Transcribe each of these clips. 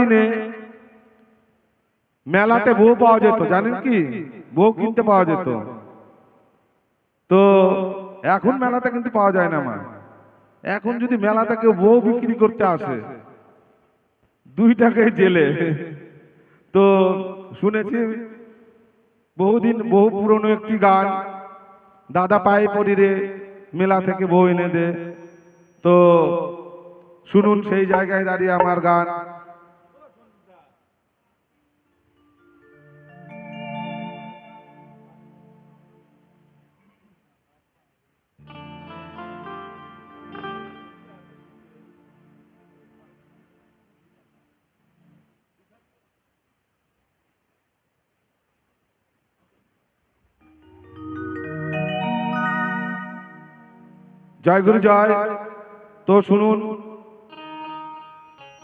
দিনে মেলাতে বউ পাওয়া যেত, জানেন কি? বউ কিনতে পাওয়া যেত। তো এখন মেলাতে কিন্তু পাওয়া যায় না মা। এখন যদি মেলাতে কেউ বউ বিক্রি করতে আসে, 2 টাকায় জেলে। তো শুনেছি বহুদিন, বহু পুরনো একটি গান, দাদা পায়ে পড়ি রে মেলা থেকে বউ এনে দে। তো শুনুন সেই জায়গায় দাঁড়িয়ে আমার গান। জয় গুরু জয়। তো শুনুন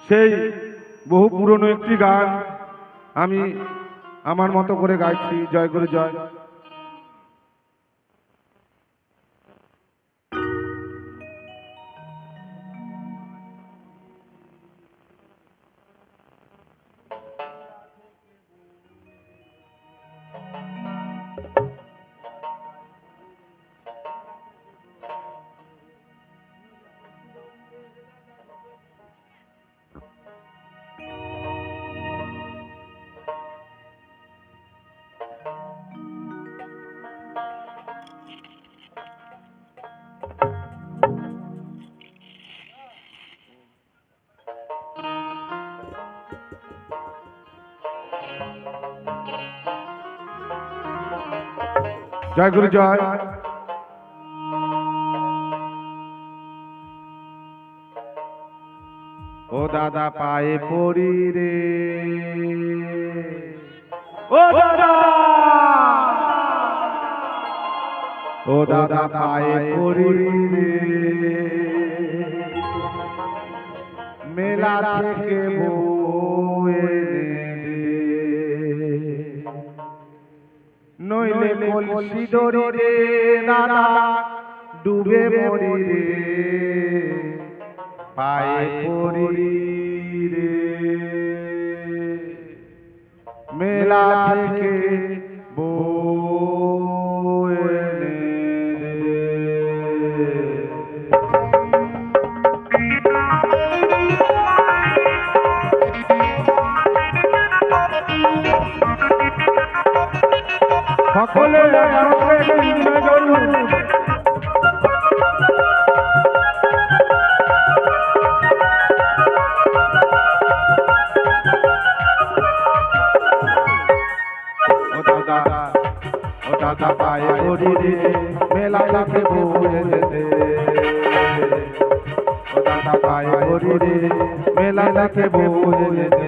সেই বহু পুরনো একটি গান আমি আমার মতো করে গাইছি। জয় গুরু জয়। জয় গুরু জয়। ও দাদা পায়ে পড়ি রে, ও দাদা, ও দাদা পায়ে পড়ি রে, মেলা থেকে বউ এনে দে, নইলে কলসি দড়ি রে দাদা ডুবে মরি রে, পায়ে পড়ি রে, মেলা থেকে বউ এনে দে। সকলে ও দাদা পায়ে পড়ি রে, মেলা থেকে বউ এনে দে, ও দাদা পায়ে পড়ি রে, মেলা থেকে বউ এনে দে,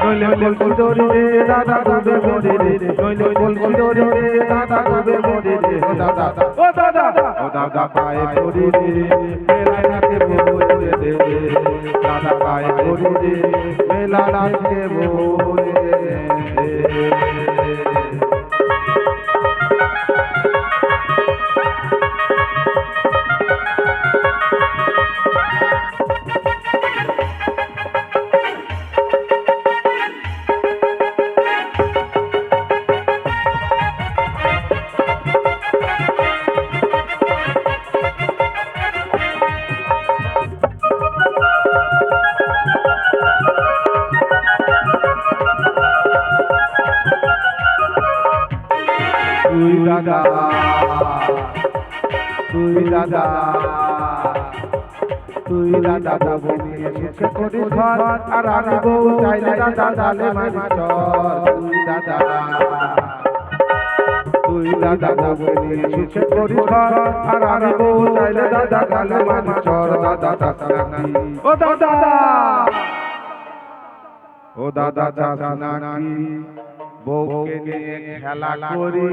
নইলে কলসি দড়ি রে দাদা ডুবে মরি রে, নইলে কলসি দড়ি রে দাদা ডুবে মরি রে, ও দাদা, ও দাদা, ও দাদা পায়ে পড়ি রে, মেলা থেকে বউ এনে দে, দাদা পায়ে পড়ি রে, মেলা থেকে বউ এনে দে। তুই দাদা, তুই দাদা, তুই দাদা বউ নিয়ে সুখে করিস ঘর, আর আমি বউ চাইলে দাদা ডালে মারি চর। তুই দাদা, তুই দাদা বউ নিয়ে সুখে করিস ঘর, আর আমি বউ চাইলে দাদা ডালে মারি চর। দাদা দাদা নাকি, ও দাদা, ও দাদা দাদা নাকি বউকে নিয়ে খেলা করি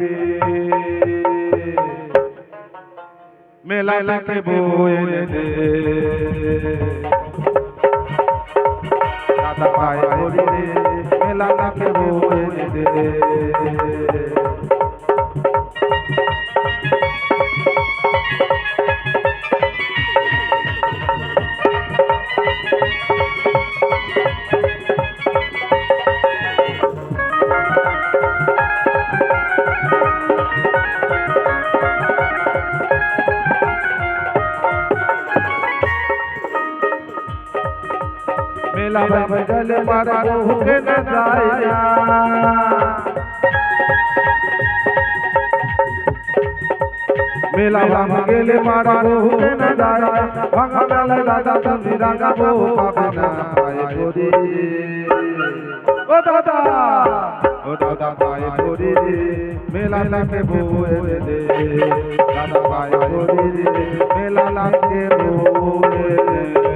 রে, মেলা থেকে বউ এনে দে, দাদা পায়ে পড়ি রে, মেলা থেকে বউ এনে দে। মেলা ভাই গেলে পারে বহুকে না যায় না মেলা ভাঙা গেলে পারে বহুকে না যায় না ভাঙা মেলায় দাদা তুমি রাঙাবো পাবে না পায়ে পড়ি ও দাদা পায়ে পড়ি মেলা লাগে বউ এনে দে দাদা পায়ে পড়ি মেলা লাগে বউ এনে দে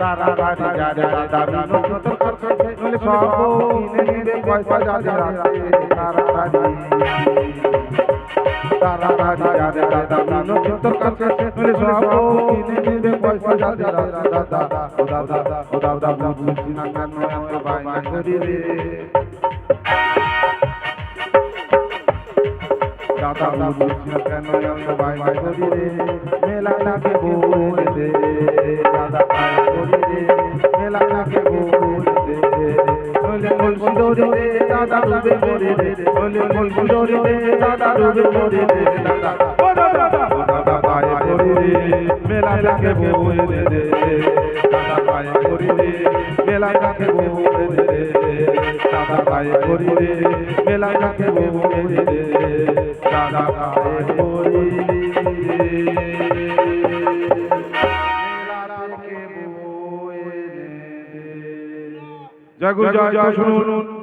তারারারি যারে দাবি নতুন করছে নলে সব কিনে নিবে পয়সা যাদের আছে তারারারি যারে দাবি নতুন করছে নলে সব কিনে নিবে পয়সা যাদের আছে দাদা ও দাদা বুঝি না কেন এত বাইনা করি রে দাদা বুঝি না কেন এত বাইনা করি রে মেলা লাগে বলে দে দাদা পায়ে পড়ি রে মেলা লাগে বলে দে নলে মোল সুদরে রে দাদা ডুবে মরে রে নলে মোল সুদরে রে দাদা ডুবে মরে রে দাদা ও দাদা পায়ে পড়ি রে মেলা লাগে বলে দে দাদা পায়ে পড়ি রে মেলা লাগে বলে দে দাদা পায়ে পড়ি রে মেলা লাগে বলে দে দাদা পায়ে পড়ি জয় গুরু জয় জয় শুনুন